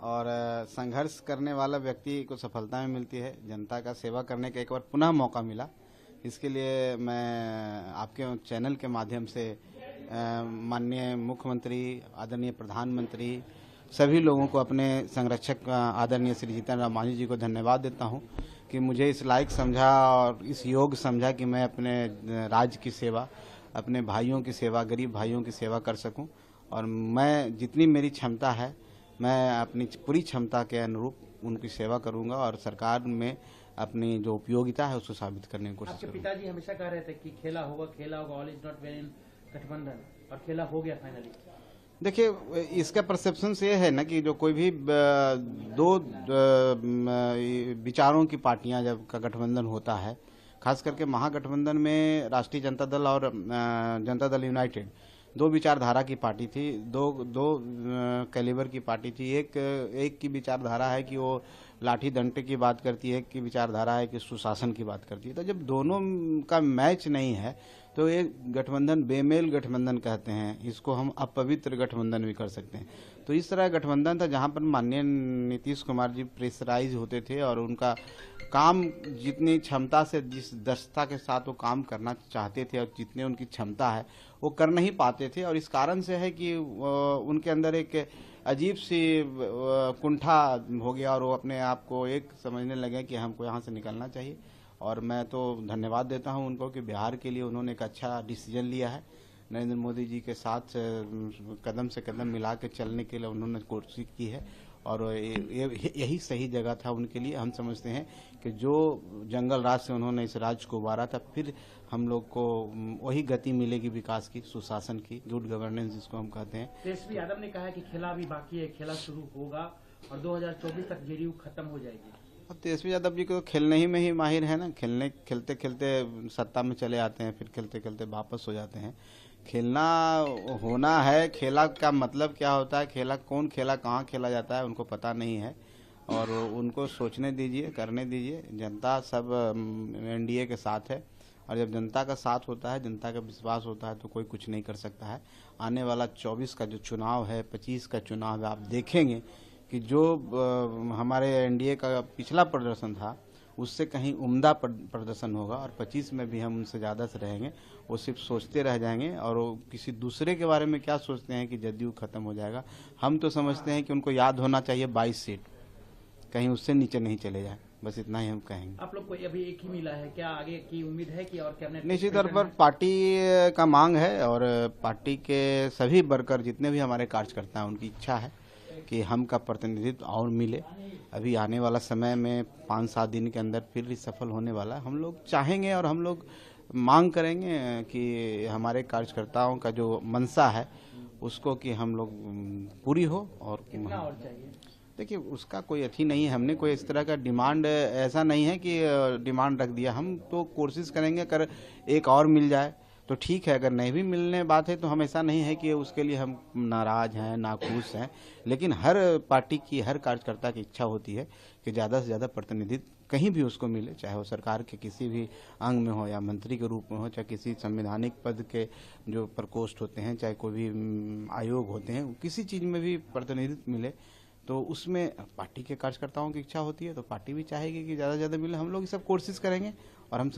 और संघर्ष करने वाला व्यक्ति को सफलता में मिलती है। जनता का सेवा करने का एक बार पुनः मौका मिला, इसके लिए मैं आपके चैनल के माध्यम से माननीय मुख्यमंत्री, आदरणीय प्रधानमंत्री, सभी लोगों को, अपने संरक्षक आदरणीय श्री जीतन राम मांझी जी को धन्यवाद देता हूं कि मुझे इस लायक समझा और इस योग्य समझा कि मैं अपने राज्य की सेवा, अपने भाइयों की सेवा, गरीब भाइयों की सेवा कर सकूं। और मैं जितनी मेरी क्षमता है, मैं अपनी पूरी क्षमता के अनुरूप उनकी सेवा करूंगा और सरकार में अपनी जो उपयोगिता है उसको साबित करने की कोशिश करूंगा। आपके पिताजी हमेशा कह रहे थे कि खेला होगा, all is not well in गठबंधन, और खेला हो गया फाइनली। देखिए, इसका परसेप्शन ये है ना कि जो कोई भी दो विचारों की पार्टियां जब का गठबंधन होता है, खास करके महागठबंधन में राष्ट्रीय जनता दल और जनता दल यूनाइटेड दो विचारधारा की पार्टी थी, दो कैलिबर की पार्टी थी। एक की विचारधारा है कि वो लाठी डंडे की बात करती है, एक की विचारधारा है कि सुशासन की बात करती है। तो जब दोनों का मैच नहीं है तो ये गठबंधन बेमेल गठबंधन कहते हैं, इसको हम अपवित्र गठबंधन भी कर सकते हैं। तो इस तरह गठबंधन था जहां पर माननीय नीतीश कुमार जी प्रेशराइज होते थे और उनका काम जितनी क्षमता से, जिस दक्षता के साथ वो काम करना चाहते थे और जितने उनकी क्षमता है वो कर नहीं पाते थे। और इस कारण से है कि उनके अंदर एक अजीब सी कुंठा हो गया और वो अपने आप को एक समझने लगे कि हमको यहाँ से निकलना चाहिए। और मैं तो धन्यवाद देता हूँ उनको कि बिहार के लिए उन्होंने एक अच्छा डिसीजन लिया है। नरेंद्र मोदी जी के साथ कदम से कदम मिला के चलने के लिए उन्होंने कोशिश की है और यही सही जगह था उनके लिए। हम समझते हैं कि जो जंगल राज से उन्होंने इस राज्य को उबारा था, फिर हम लोग को वही गति मिलेगी विकास की, सुशासन की, गुड गवर्नेंस जिसको हम कहते हैं। तेजस्वी यादव ने कहा है कि खेला अभी बाकी है, खेला शुरू होगा और 2024 तक जेडीयू खत्म हो जाएगी। अब तेजस्वी यादव जी को खेलने ही में ही माहिर है ना, खेलते खेलते सत्ता में चले आते हैं, फिर खेलते खेलते वापस हो जाते हैं। खेलना होना है, खेला का मतलब क्या होता है, खेला कौन खेला, कहाँ खेला जाता है, उनको पता नहीं है। और उनको सोचने दीजिए, करने दीजिए। जनता सब एनडीए के साथ है और जब जनता का साथ होता है, जनता का विश्वास होता है तो कोई कुछ नहीं कर सकता है। आने वाला 24 का जो चुनाव है, 25 का चुनाव है, आप देखेंगे कि जो हमारे एनडीए का पिछला प्रदर्शन था उससे कहीं उम्दा प्रदर्शन होगा और 25 में भी हम उनसे ज़्यादा से रहेंगे। वो सिर्फ सोचते रह जाएंगे और वो किसी दूसरे के बारे में क्या सोचते हैं कि जदयू खत्म हो जाएगा। हम तो समझते हैं कि उनको याद होना चाहिए 22 सीट, कहीं उससे नीचे नहीं चले जाए, बस इतना ही हम कहेंगे। आप लोग को अभी एक ही मिला है, क्या आगे की उम्मीद है कि और कैबिनेट? निश्चित तौर पर पार्टी का मांग है और पार्टी के सभी वर्कर जितने भी हमारे कार्यकर्ता हैं उनकी इच्छा है कि हम का प्रतिनिधित्व और मिले। अभी आने वाला समय में 5-7 दिन के अंदर फिर सफल होने वाला हम लोग चाहेंगे और हम लोग मांग करेंगे कि हमारे कार्यकर्ताओं का जो मंशा है उसको कि हम लोग पूरी हो। और चाहिए? देखिए, उसका कोई अथी नहीं है, हमने कोई इस तरह का डिमांड ऐसा नहीं है कि डिमांड रख दिया। हम तो कोशिश करेंगे अगर एक और मिल जाए तो ठीक है, अगर नहीं भी मिलने बात है तो हम ऐसा नहीं है कि उसके लिए हम नाराज हैं, नाखुश हैं। लेकिन हर पार्टी की, हर कार्यकर्ता की इच्छा होती है कि ज़्यादा से ज़्यादा प्रतिनिधित्व कहीं भी उसको मिले, चाहे वो सरकार के किसी भी अंग में हो या मंत्री के रूप में हो, चाहे किसी संवैधानिक पद के जो प्रकोष्ठ होते हैं, चाहे कोई भी आयोग होते हैं, किसी चीज़ में भी प्रतिनिधित्व मिले तो उसमें पार्टी के कार्यकर्ताओं की इच्छा होती है तो पार्टी भी चाहेगी कि ज़्यादा से ज़्यादा मिले। हम लोग ये सब कोशिश करेंगे और हम